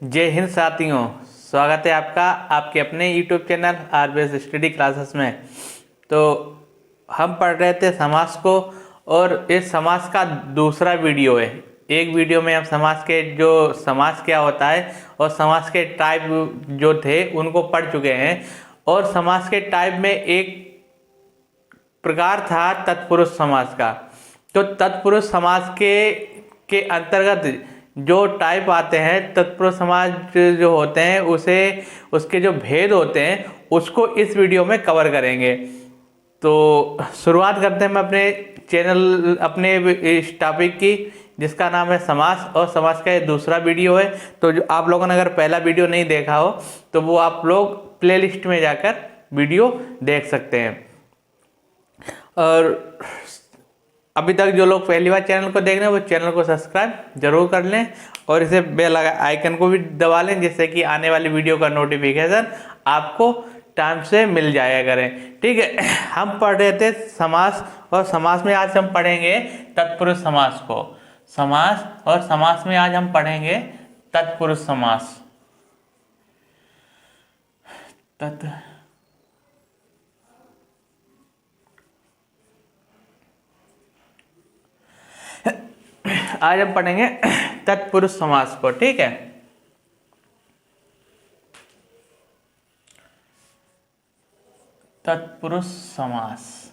जय हिंद साथियों, स्वागत है आपका आपके अपने YouTube channel RBS study classes में। तो हम पढ़ रहे थे समास को और इस समास का दूसरा वीडियो है। एक वीडियो में हम समास के जो समास क्या होता है और समास के टाइप जो थे उनको पढ़ चुके हैं। और समास के टाइप में एक प्रकार था तत्पुरुष समास का। तो तत्पुरुष समास के अंतर्गत जो टाइप आते हैं, तत्पुरुष समास जो होते हैं उसके जो भेद होते हैं उसको इस वीडियो में कवर करेंगे। तो शुरुआत करते हैं हम अपने इस टॉपिक की, जिसका नाम है समास। और समास का ये दूसरा वीडियो है। तो जो आप लोगों ने अगर पहला वीडियो नहीं देखा हो तो वो आप लोग प्लेलिस्ट में जाकर वीडियो देख सकते हैं। और अभी तक जो लोग पहली बार चैनल को देख रहे हैं वो चैनल को सब्सक्राइब जरूर कर लें और इसे बेल आइकन को भी दबा लें, जिससे कि आने वाली वीडियो का नोटिफिकेशन आपको टाइम से मिल जाया करें। ठीक है, हम पढ़ रहे थे समास और समास में आज हम पढ़ेंगे तत्पुरुष समास को। समास और समास में आज हम पढ़ेंगे तत्पुरुष समास। आज हम पढ़ेंगे तत्पुरुष समास को। ठीक है, तत्पुरुष समास।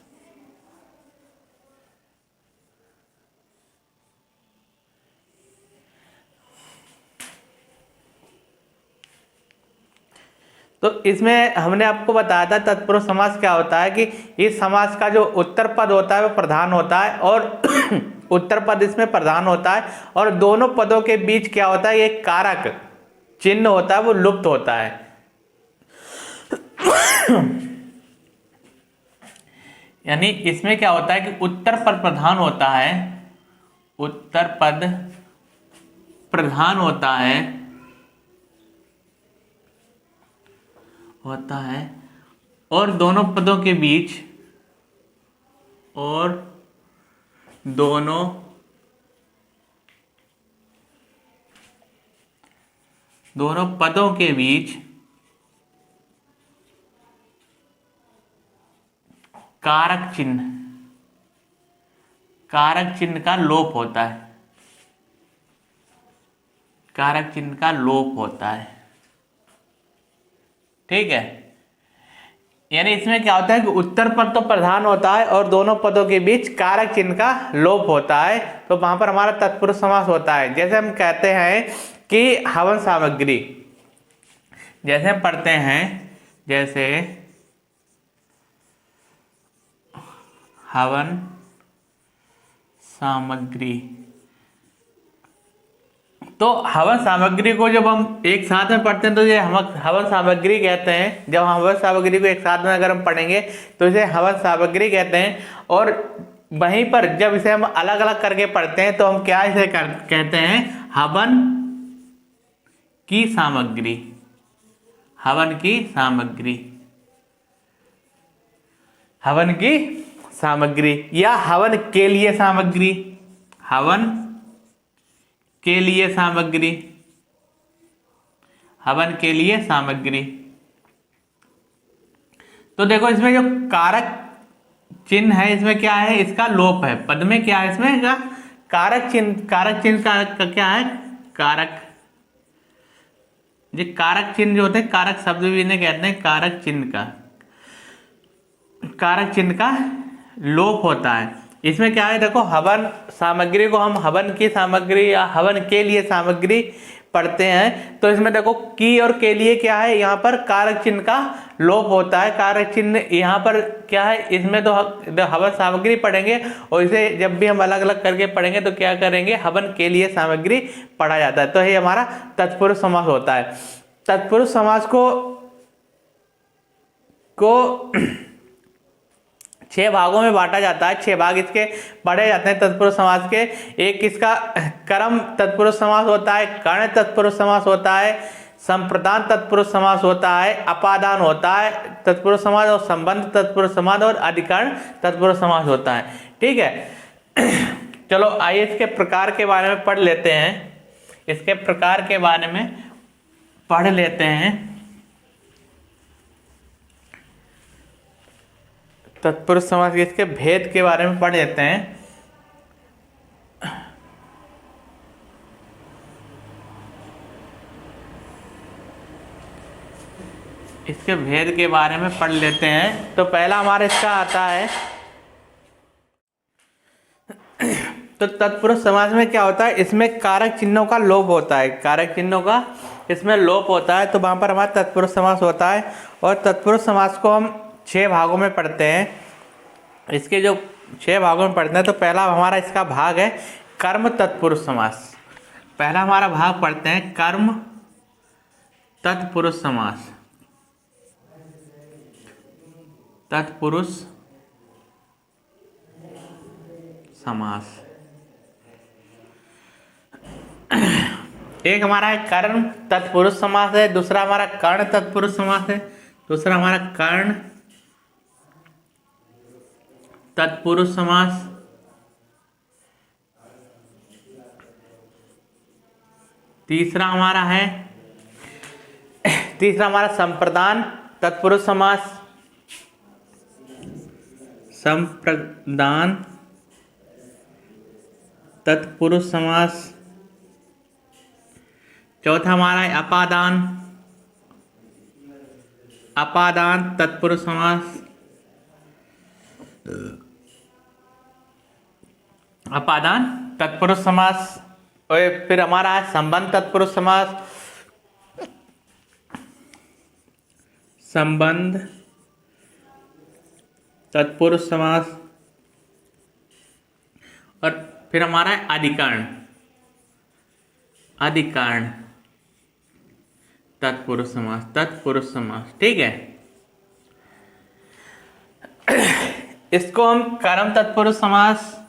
तो इसमें हमने आपको बताया था तत्पुरुष समास क्या होता है कि इस समास का जो उत्तर पद होता है वो प्रधान होता है और उत्तर पद इसमें प्रधान होता है और दोनों पदों के बीच क्या होता है, एक कारक चिन्ह होता है, वो लुप्त होता है। यानी इसमें क्या होता है कि उत्तर पद प्रधान होता है, उत्तर पद प्रधान होता है और दोनों पदों के बीच दोनों पदों के बीच कारक चिन्ह का लोप होता है। कारक चिन्ह का लोप होता है। ठीक है, यानी इसमें क्या होता है कि उत्तर पद तो प्रधान होता है और दोनों पदों के बीच कारक चिन्ह का लोप होता है। तो वहां पर हमारा तत्पुरुष समास होता है। जैसे हम कहते हैं कि हवन सामग्री, जैसे हम पढ़ते हैं, जैसे हवन सामग्री। तो हवन सामग्री को जब हम एक साथ में पढ़ते हैं तो ये हम हवन सामग्री कहते हैं। जब हवन सामग्री को एक साथ में अगर हम पढ़ेंगे तो इसे हवन सामग्री कहते हैं। और वहीं पर जब इसे हम अलग अलग करके पढ़ते हैं तो हम क्या इसे कहते हैं, हवन की सामग्री। हवन की सामग्री, हवन की सामग्री या हवन के लिए सामग्री। हवन के लिए सामग्री, हवन के लिए सामग्री। तो देखो इसमें जो कारक चिन्ह है इसमें क्या है, इसका लोप है। पद में क्या है, इसमें का कारक चिन्ह का क्या है, कारक। ये कारक चिन्ह जो होते हैं, कारक शब्द भी इन्हें कहते हैं, कारक चिन्ह का लोप होता है। इसमें क्या है, देखो हवन सामग्री को हम हवन की सामग्री या हवन के लिए सामग्री पढ़ते हैं। तो इसमें देखो की और के लिए क्या है, यहाँ पर कारक चिन्ह का लोप होता है। कारक चिन्ह यहाँ पर क्या है, इसमें तो हवन सामग्री पढ़ेंगे और इसे जब भी हम अलग अलग करके पढ़ेंगे तो क्या करेंगे, हवन के लिए सामग्री पढ़ा जाता है। तो ये हमारा तत्पुरुष समास होता है। तत्पुरुष समास को 6 भागों में बांटा जाता है। 6 भाग इसके पढ़े जाते हैं तत्पुरुष समास के। एक इसका कर्म तत्पुरुष समास होता है, कर्ण तत्पुरुष समास होता है, संप्रदान तत्पुरुष समास होता है, अपादान होता है तत्पुरुष समास, और संबंध तत्पुरुष समास और अधिकरण तत्पुरुष समास होता है। ठीक है, चलो आइए इसके प्रकार के बारे में पढ़ लेते हैं। इसके प्रकार के बारे में पढ़ लेते हैं। तत्पुरुष समास के इसके भेद के बारे में पढ़ लेते हैं। इसके भेद के बारे में पढ़ लेते हैं। तो पहला हमारा इसका आता है, तो तत्पुरुष समास में क्या होता है, इसमें कारक चिन्हों का लोप होता है, कारक चिन्हों का इसमें लोप होता है। तो वहाँ पर हमारा तत्पुरुष समास होता है। और तत्पुरुष समास को हम 6 भागों में पढ़ते हैं। इसके जो 6 भागों में पढ़ते हैं, तो पहला हमारा इसका भाग है कर्म तत्पुरुष समास। पहला हमारा भाग पढ़ते हैं कर्म तत्पुरुष समास। तत्पुरुष समास एक हमारा है कर्म तत्पुरुष समास है, दूसरा हमारा कर्ण तत्पुरुष समास है, दूसरा हमारा कर्ण तत्पुरुष समास, तीसरा हमारा संप्रदान तत्पुरुष समास, संप्रदान तत्पुरुष समास, चौथा हमारा है अपादान तत्पुरुष समास, अपादान तत्पुरुष समास। और फिर हमारा है संबंध तत्पुरुष समास, संबंध तत्पुरुष समास। और फिर हमारा है अधिकरण तत्पुरुष समास। ठीक है, इसको हम कर्म तत्पुरुष समास,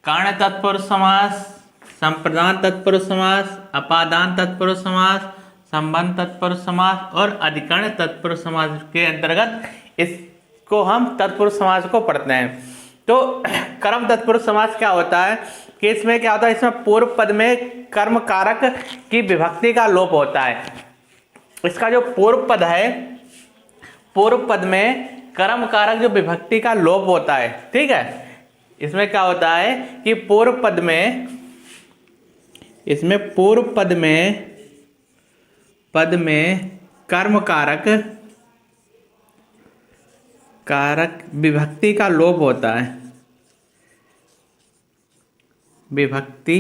कर्ण तत्पुरुष समास, संप्रदान तत्पुरुष समास, अपादान तत्पुरुष समास, संबंध तत्पुरुष समास और अधिकरण तत्पुरुष समास के अंतर्गत इसको हम तत्पुरुष समास को पढ़ते हैं। तो कर्म तत्पुरुष समास क्या होता है कि इसमें क्या होता है, इसमें पूर्व पद में कर्म कारक की विभक्ति का लोप होता है। इसका जो पूर्व पद है, पूर्व पद में कर्म कारक जो विभक्ति का लोप होता है। ठीक है, इसमें क्या होता है कि पूर्व पद में, इसमें पूर्व पद में कर्म कारक विभक्ति का लोप होता है, विभक्ति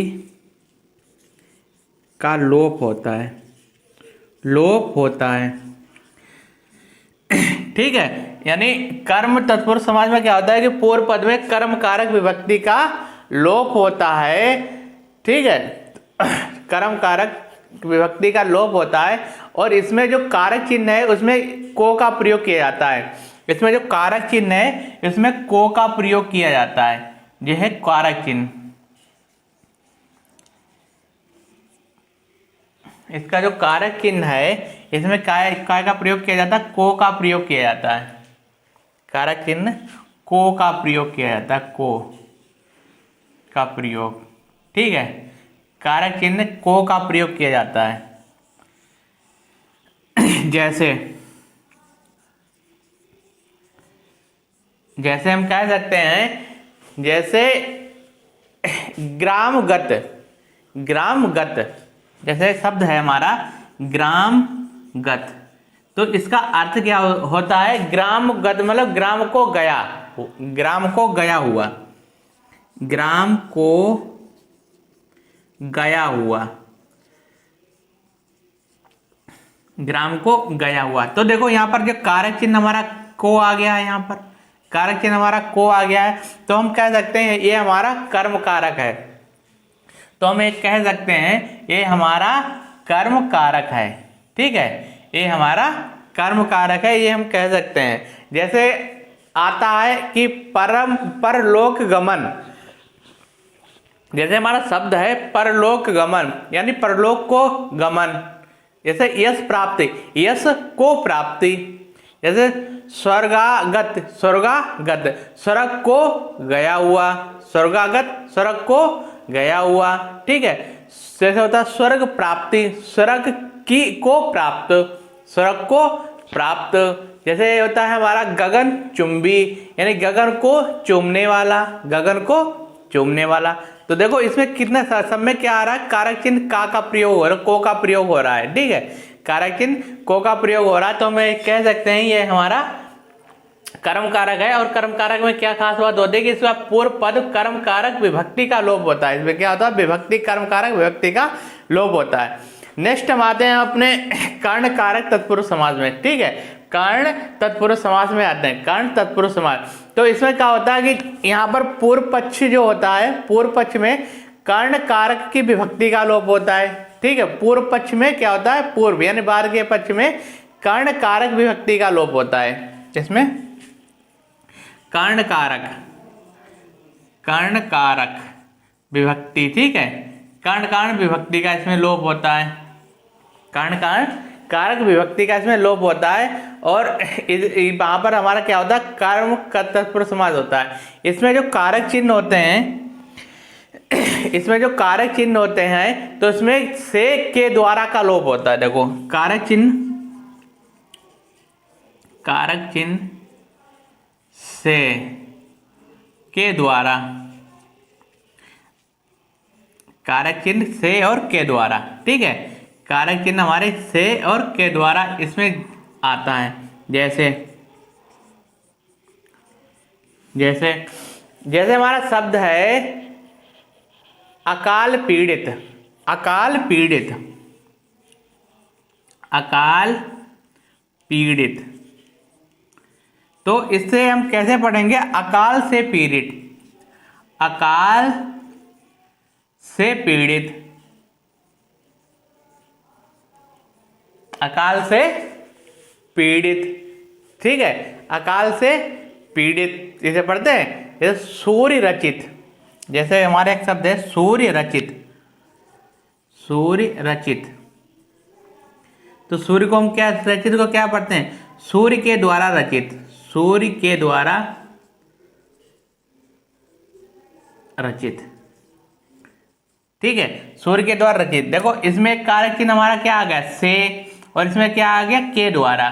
का लोप होता है। ठीक है, यानी कर्म तत्पुरुष समास में क्या होता है कि पूर्व पद में कर्म कारक विभक्ति का लोप होता है। ठीक है, कर्म कारक विभक्ति का लोप होता है और इसमें जो कारक चिन्ह है उसमें को का प्रयोग किया जाता है। इसमें जो कारक चिन्ह है इसमें को का प्रयोग किया जाता है, यह है कारक चिन्ह। इसका जो कारक चिन्ह है इसमें काय का प्रयोग किया जाता है, को का प्रयोग किया जाता है। कारक चिन्ह को का प्रयोग किया जाता है, को का प्रयोग। ठीक है, कारक चिन्ह को का प्रयोग किया जाता है। जैसे हम कह सकते हैं, जैसे ग्रामगत जैसे शब्द है हमारा ग्रामगत, तो इसका अर्थ क्या होता है, ग्रामगत मतलब ग्राम को गया हुआ, ग्राम को गया हुआ। तो देखो यहाँ पर जो कारक चिन्ह हमारा को आ गया है, यहाँ पर कारक चिन्ह हमारा को आ गया है, तो हम कह सकते हैं ये हमारा कर्म कारक है। तो हम एक कह सकते हैं ये हमारा कर्म कारक है। ठीक है, ये हमारा कर्म कारक है, ये हम कह सकते हैं। जैसे आता है कि परलोक गमन, जैसे हमारा शब्द है परलोक गमन यानी परलोक को गमन। जैसे यश प्राप्ति, यश को प्राप्ति। जैसे स्वर्ग को गया हुआ, स्वर्ग को गया हुआ। ठीक है, जैसे होता है स्वर्ग प्राप्ति, स्वर्ग की को प्राप्त, स्वर्ग को प्राप्त। जैसे होता है हमारा गगन चुंबी, यानी गगन को चूमने वाला, गगन को चूमने वाला। तो देखो इसमें कितना सब में क्या आ रहा है, कारक चिन्ह का प्रयोग हो रहा है, को का प्रयोग हो रहा है। ठीक है, कारक चिन्ह को का प्रयोग हो रहा है, तो हम कह सकते हैं ये हमारा कर्म कारक है। और कर्म कारक में क्या खास बात होती है कि इसमें पूर्व पद कर्म कारक विभक्ति का लोप होता है। इसमें क्या होता है, विभक्ति कर्म कारक विभक्ति का लोप होता है। नेक्स्ट हम आते हैं अपने कर्ण कारक तत्पुरुष समाज में। ठीक है, कर्ण तत्पुरुष समाज में आते हैं, कर्ण तत्पुरुष समाज। तो इसमें क्या होता है कि यहाँ पर पूर्व पक्ष जो होता है, पूर्व पक्ष में कर्ण कारक की विभक्ति का लोप होता है। ठीक है, पूर्व पक्ष में क्या होता है, पूर्व यानी बाहर के पक्ष में कर्ण कारक विभक्ति का लोप होता है। इसमें कर्ण कारक विभक्ति, ठीक है, कर्ण कारक विभक्ति का इसमें लोप होता है, कर्ण कारक विभक्ति का इसमें लोप होता है। और वहां पर हमारा क्या होता है, कर्म तत्पुरुष समास होता है। इसमें जो कारक चिन्ह होते हैं, इसमें जो कारक चिन्ह होते हैं, तो इसमें से के द्वारा का लोप होता है। देखो कारक चिन्ह से के द्वारा, कारक चिन्ह से और के द्वारा। ठीक है, कारक चिन्ह हमारे से और के द्वारा इसमें आता है। जैसे जैसे जैसे हमारा शब्द है अकाल पीड़ित, अकाल पीड़ित, अकाल पीड़ित। तो इससे हम कैसे पढ़ेंगे, अकाल से पीड़ित, अकाल से पीड़ित, अकाल से पीड़ित। ठीक है, अकाल से पीड़ित इसे पढ़ते हैं। जैसे सूर्य रचित, जैसे हमारे एक शब्द है सूर्य रचित, सूर्य रचित। तो सूर्य को हम क्या, रचित को क्या पढ़ते हैं, सूर्य के द्वारा रचित, सूर्य के द्वारा रचित। ठीक है, सूर्य के द्वारा रचित। देखो इसमें एक कारक चिन्ह हमारा क्या आ गया, से, और इसमें क्या आ गया, के द्वारा,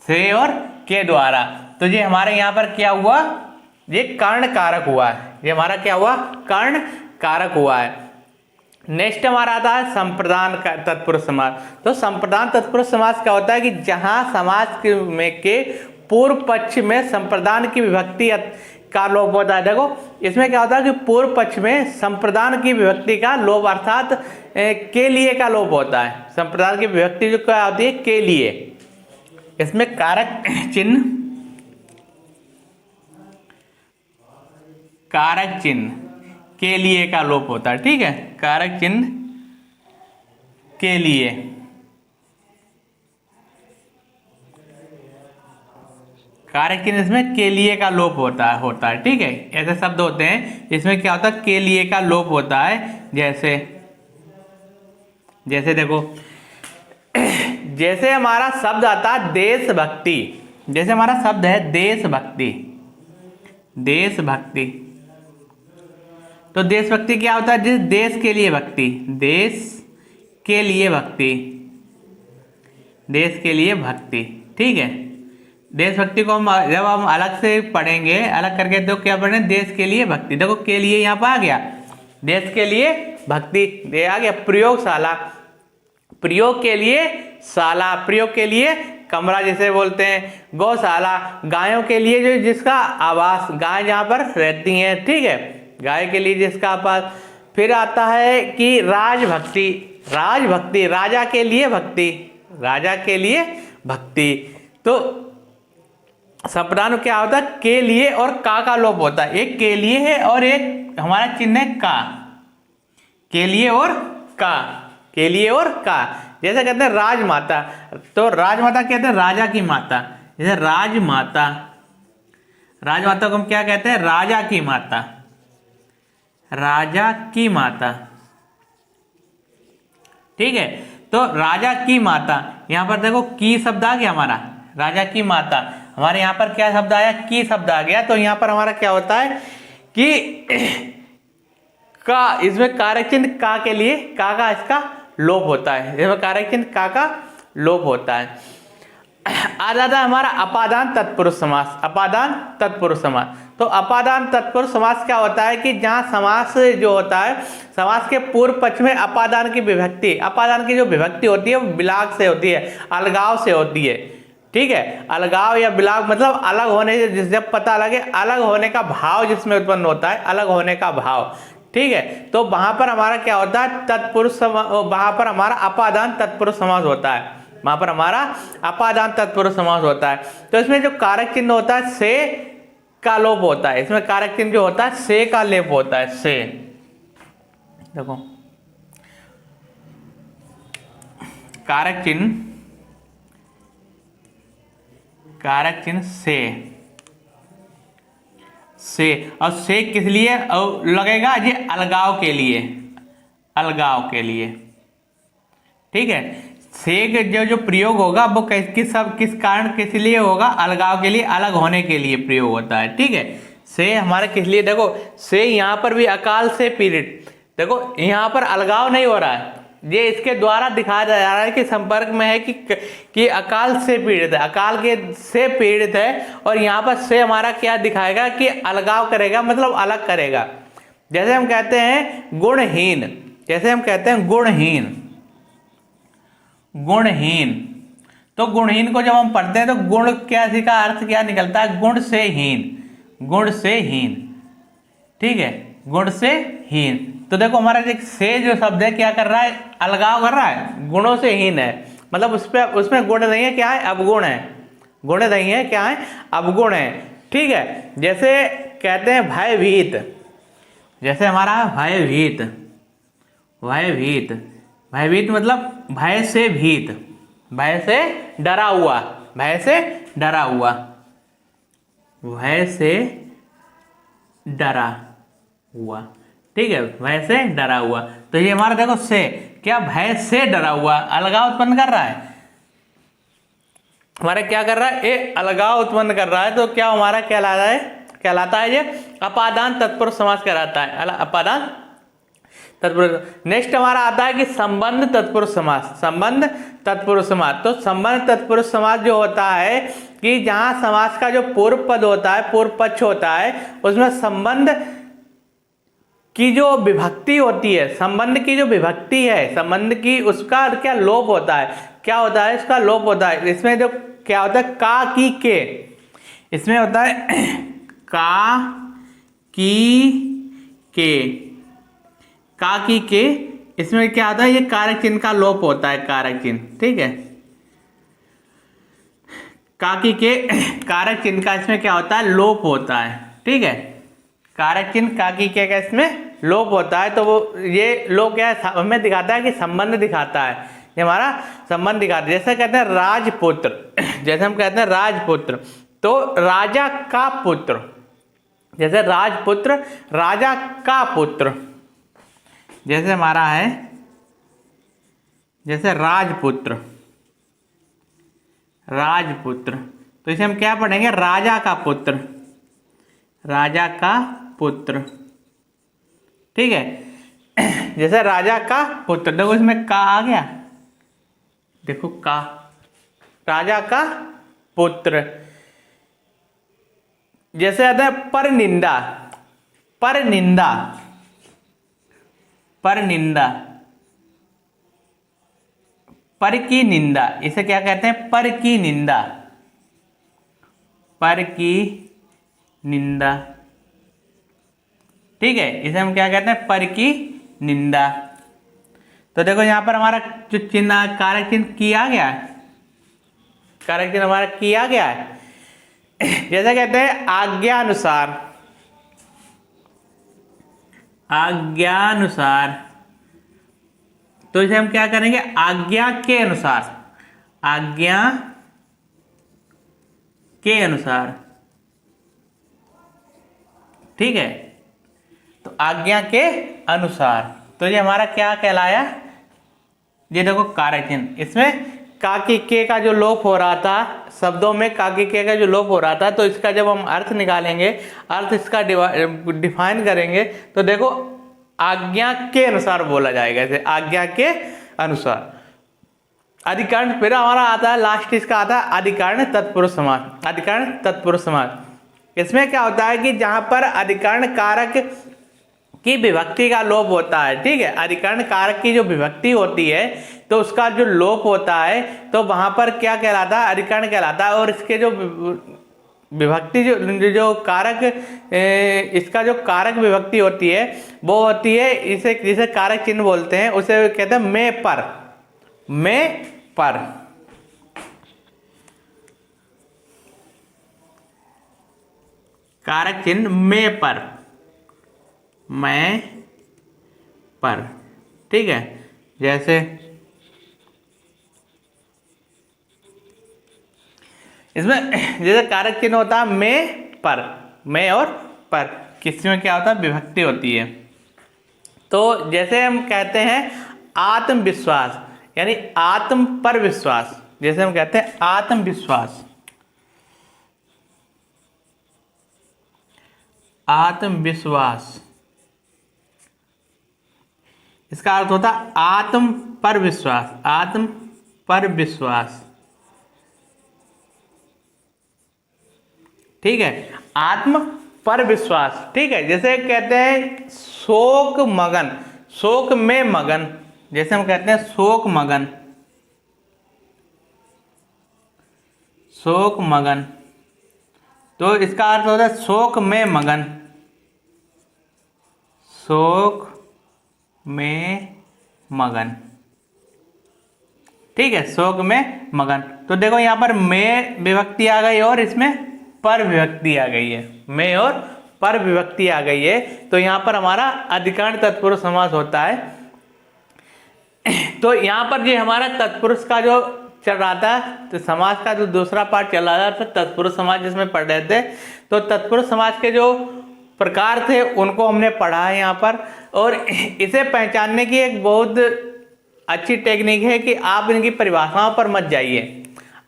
से और के द्वारा। तो ये हमारे यहाँ पर क्या हुआ, ये कर्ण कारक हुआ है, ये हमारा क्या हुआ, कर्ण कारक हुआ है। नेक्स्ट हमारा आता है संप्रदान तत्पुरुष समास। तो संप्रदान तत्पुरुष समास क्या होता है कि जहां समास के पूर्व पक्ष में संप्रदान की विभक्ति का लोप होता है। देखो इसमें क्या होता है कि पूर्व पक्ष में संप्रदान की विभक्ति का लोप अर्थात के लिए का लोप होता है। संप्रदान की विभक्ति जो क्या होती है, के लिए। इसमें कारक चिन्ह, कारक चिन्ह के लिए का लोप होता है। ठीक है, कारक चिन्ह के लिए, कारक चिन्ह इसमें के लिए का लोप होता है। ठीक है, ऐसे शब्द होते हैं इसमें क्या होता है, के लिए का लोप होता है। जैसे जैसे देखो, जैसे हमारा शब्द आता है देशभक्ति, जैसे हमारा शब्द है देशभक्ति, देशभक्ति। तो देशभक्ति क्या होता है, जिस देश के लिए भक्ति, देश के लिए भक्ति, देश के लिए भक्ति। ठीक है, देशभक्ति को हम जब हम अलग से पढ़ेंगे, अलग करके तो क्या पढ़ेंगे, देश के लिए भक्ति। देखो के लिए यहाँ पर आ गया, देश के लिए भक्ति, ये आ गया प्रयोगशाला, प्रयोग के लिए शाला, प्रयोग के लिए कमरा जैसे बोलते हैं, गौशाला गायों के लिए जो जिसका आवास, गाय जहाँ पर रहती हैं। ठीक है, गाय के लिए जिसका आवास। फिर आता है कि राजभक्ति, राजभक्ति राजा के लिए भक्ति, राजा के लिए भक्ति। तो संप्रदान में क्या होता है, के लिए और का लोप होता है। एक के लिए है और एक हमारा चिन्ह है का, के लिए और का, के लिए और का। जैसे कहते हैं राजमाता, तो राजमाता कहते हैं राजा की माता। जैसे राजमाता, राजमाता को हम क्या कहते हैं, राजा की माता, राजा की माता। ठीक है, तो राजा की माता, यहां पर देखो की शब्द आ गया हमारा, राजा की माता। हमारे यहाँ पर क्या शब्द आया, की शब्द आ गया। तो यहाँ पर हमारा क्या होता है कि का, इसमें कारक चिन्ह का के लिए, का इसका लोप होता है, इसमें कारक चिन्ह का लोप होता है। आ जाता है हमारा अपादान तत्पुरुष समास। अपादान तत्पुरुष समास, तो अपादान तत्पुरुष समास क्या होता है कि जहाँ समास जो होता है, समास के पूर्व पक्ष में अपादान की विभक्ति, अपादान की जो विभक्ति होती है वो विलाग से होती है, अलगाव से होती है। ठीक है, अलगाव या विलाग मतलब अलग होने से, जब पता लगे अलग होने का भाव जिसमें उत्पन्न होता है, अलग होने का भाव। ठीक है, तो वहां पर हमारा क्या होता है, तत्पुरुष, वहां पर हमारा अपादान तत्पुरुष समास होता है, वहां पर हमारा अपादान तत्पुरुष समास होता है। तो इसमें जो कारक चिन्ह होता है से का लोप होता है, इसमें कारक चिन्ह जो होता है से का लेप होता है, से। देखो कारक चिन्ह से और से किस लिए लगेगा, ये अलगाव के लिए, अलगाव के लिए। ठीक है, से के जो प्रयोग होगा वो किस कारण किस लिए होगा, अलगाव के लिए, अलग होने के लिए प्रयोग होता है। ठीक है, से हमारे किस लिए, देखो से यहाँ पर भी अकाल से पीड़ित, देखो यहाँ पर अलगाव नहीं हो रहा है, ये इसके द्वारा दिखाया जा रहा है कि संपर्क में है कि अकाल से पीड़ित है, अकाल के से पीड़ित है। और यहाँ पर से हमारा क्या दिखाएगा कि अलगाव करेगा, मतलब अलग करेगा। जैसे हम कहते हैं गुणहीन, जैसे हम कहते हैं गुणहीन, गुणहीन, तो गुणहीन को जब हम पढ़ते हैं तो गुण क्या, इसका अर्थ क्या निकलता है, गुण से हीन, गुण से हीन। ठीक है, गुण से हीन। तो देखो हमारा से जो शब्द है क्या कर रहा है, अलगाव कर रहा है, गुणों से हीन है, मतलब उसमें गुण नहीं है, क्या है, अवगुण है, गुण नहीं है, क्या है, अवगुण है। ठीक है, जैसे कहते हैं भयभीत, जैसे हमारा भयभीत, भयभीत, भयभीत मतलब भय से भीत, भय से डरा हुआ, भय से डरा हुआ, भय से डरा हुआ। ठीक है, भय से डरा हुआ। तो ये हमारा देखो से क्या, भय से डरा हुआ, अलगाव उत्पन्न कर रहा है, हमारा क्या कर रहा है, ये अलगाव उत्पन्न कर रहा है। तो क्या हमारा कहलाता है ये अपादान तत्पुरुष समास कहलाता है, अपादान तत्पुरुष। नेक्स्ट हमारा आता है कि संबंध तत्पुरुष समास, संबंध तत्पुरुष समास। तो संबंध तत्पुरुष समास जो होता है कि जहां समास का जो पूर्व पद होता है, पूर्व पक्ष होता है, उसमें संबंध की जो विभक्ति होती है, संबंध की जो विभक्ति है, संबंध की, उसका क्या लोप होता है, क्या होता है, इसका लोप होता है। इसमें जो क्या होता है, का की के, इसमें होता है का की के, का की के, इसमें क्या होता है, ये कारक चिन्ह का लोप होता है, कारक चिन्ह। ठीक है, का की के कारक चिन्ह का इसमें क्या होता है, लोप होता है। ठीक है, कारक चिन्ह का की के का इसमें लोप होता है। तो वो ये लोप क्या है, हमें दिखाता है कि संबंध दिखाता है, ये हमारा संबंध दिखाता है। जैसे कहते हैं राजपुत्र, जैसे हम कहते हैं राजपुत्र, तो राजा का पुत्र, जैसे राजपुत्र, राजा का पुत्र। जैसे हमारा है, जैसे राजपुत्र, राजपुत्र, तो इसे हम क्या पढ़ेंगे, राजा का पुत्र, राजा का पुत्र। ठीक है, जैसे राजा का पुत्र, देखो इसमें का आ गया, देखो का, राजा का पुत्र। जैसे आता है पर निंदा, पर निंदा, पर निंदा, पर की निंदा, इसे क्या कहते हैं, पर की निंदा, पर की निंदा। ठीक है, इसे हम क्या कहते हैं, पर की निंदा। तो देखो यहां पर हमारा जो चिन्ह, कारक चिन्ह की आ गया है, कारक चिन्ह हमारा की आ गया है। जैसे कहते हैं आज्ञानुसार, आज्ञानुसार, तो इसे हम क्या करेंगे, आज्ञा के अनुसार, आज्ञा के अनुसार। ठीक है, तो आज्ञा के अनुसार, तो ये हमारा क्या कहलाया, ये देखो कारक चिन्ह। इसमें का की के का जो लोप हो रहा था, शब्दों में का की के का जो लोप हो रहा था, तो इसका जब हम अर्थ निकालेंगे, अर्थ इसका डिफाइन करेंगे, तो देखो आज्ञा के अनुसार बोला जाएगा, इसे आज्ञा के अनुसार। अधिकरण फिर हमारा आता है लास्ट, इसका आता है अधिकरण तत्पुरुष समास। अधिकरण तत्पुरुष समास, इसमें क्या होता है कि जहां पर अधिकरण कारक की विभक्ति का लोप होता है, ठीक है, अधिकरण कारक की जो विभक्ति होती है तो उसका जो लोप होता है तो वहां पर क्या कहलाता है, अधिकरण कहलाता है। और इसके जो विभक्ति जो कारक इसका जो कारक विभक्ति होती है वो होती है, इसे जिसे कारक चिन्ह बोलते हैं, उसे कहते हैं में पर। में पर, कारक चिन्ह में पर, मैं पर, ठीक है। जैसे इसमें जैसे कारक चिन्ह होता है में पर, में और पर, किसी में क्या होता है, विभक्ति होती है। तो जैसे हम कहते हैं आत्मविश्वास, यानी आत्म पर विश्वास, जैसे हम कहते हैं आत्मविश्वास, आत्मविश्वास, इसका अर्थ होता है आत्म पर विश्वास, आत्म पर विश्वास, ठीक है, आत्म पर विश्वास, ठीक है। जैसे कहते हैं शोक मगन, शोक में मगन, जैसे हम कहते हैं शोक मगन, शोक मगन, तो इसका अर्थ होता है शोक में मगन, शोक में मगन, ठीक है, शोक में मगन। तो देखो यहां पर में विभक्ति आ गई और इसमें पर विभक्ति आ गई है, में और पर विभक्ति आ गई है, तो यहां पर हमारा अधिकरण तत्पुरुष समास होता है। तो यहां पर जो हमारा तत्पुरुष का जो चल रहा था, तो समाज का जो दूसरा पार्ट चल रहा था तत्पुरुष समाज जिसमें पढ़ रहे थे, तो तत्पुरुष समाज के जो प्रकार थे उनको हमने पढ़ा है यहाँ पर। और इसे पहचानने की एक बहुत अच्छी टेक्निक है कि आप इनकी परिभाषाओं पर मत जाइए,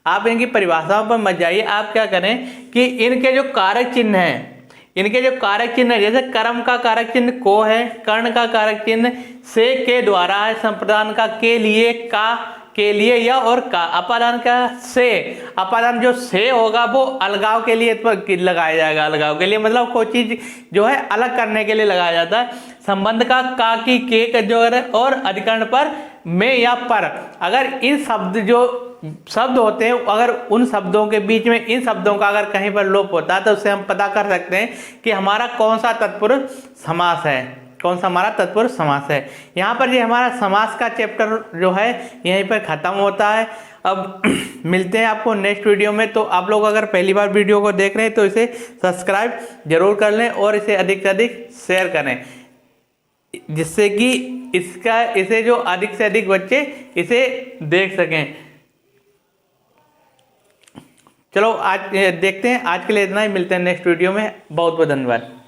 आप इनकी परिभाषाओं पर मत जाइए। आप क्या करें कि इनके जो कारक चिन्ह हैं, इनके जो कारक चिन्ह है, जैसे कर्म का कारक चिन्ह को है, कर्ण का कारक चिन्ह से के द्वारा है, संप्रदान का के लिए, का के लिए, या और का, अपादान का से, अपादान जो से होगा वो अलगाव के लिए लगाया जाएगा, अलगाव के लिए मतलब कोई चीज जो है अलग करने के लिए लगाया जाता है। संबंध का की के का जो है, और अधिकरण पर में या पर, अगर इन शब्द होते हैं, अगर उन शब्दों के बीच में इन शब्दों का अगर कहीं पर लोप होता है तो उससे हम पता कर सकते हैं कि हमारा कौन सा तत्पुरुष समास है, कौन सा हमारा तत्पुरुष समास है। यहाँ पर ये हमारा समास का चैप्टर जो है यहीं पर खत्म होता है। अब मिलते हैं आपको नेक्स्ट वीडियो में। तो आप लोग अगर पहली बार वीडियो को देख रहे हैं तो इसे सब्सक्राइब जरूर कर लें और इसे अधिक से अधिक शेयर करें, जिससे कि इसे जो अधिक से अधिक बच्चे इसे देख सकें। चलो आज देखते हैं, आज के लिए इतना ही, मिलते हैं नेक्स्ट वीडियो में। बहुत बहुत धन्यवाद।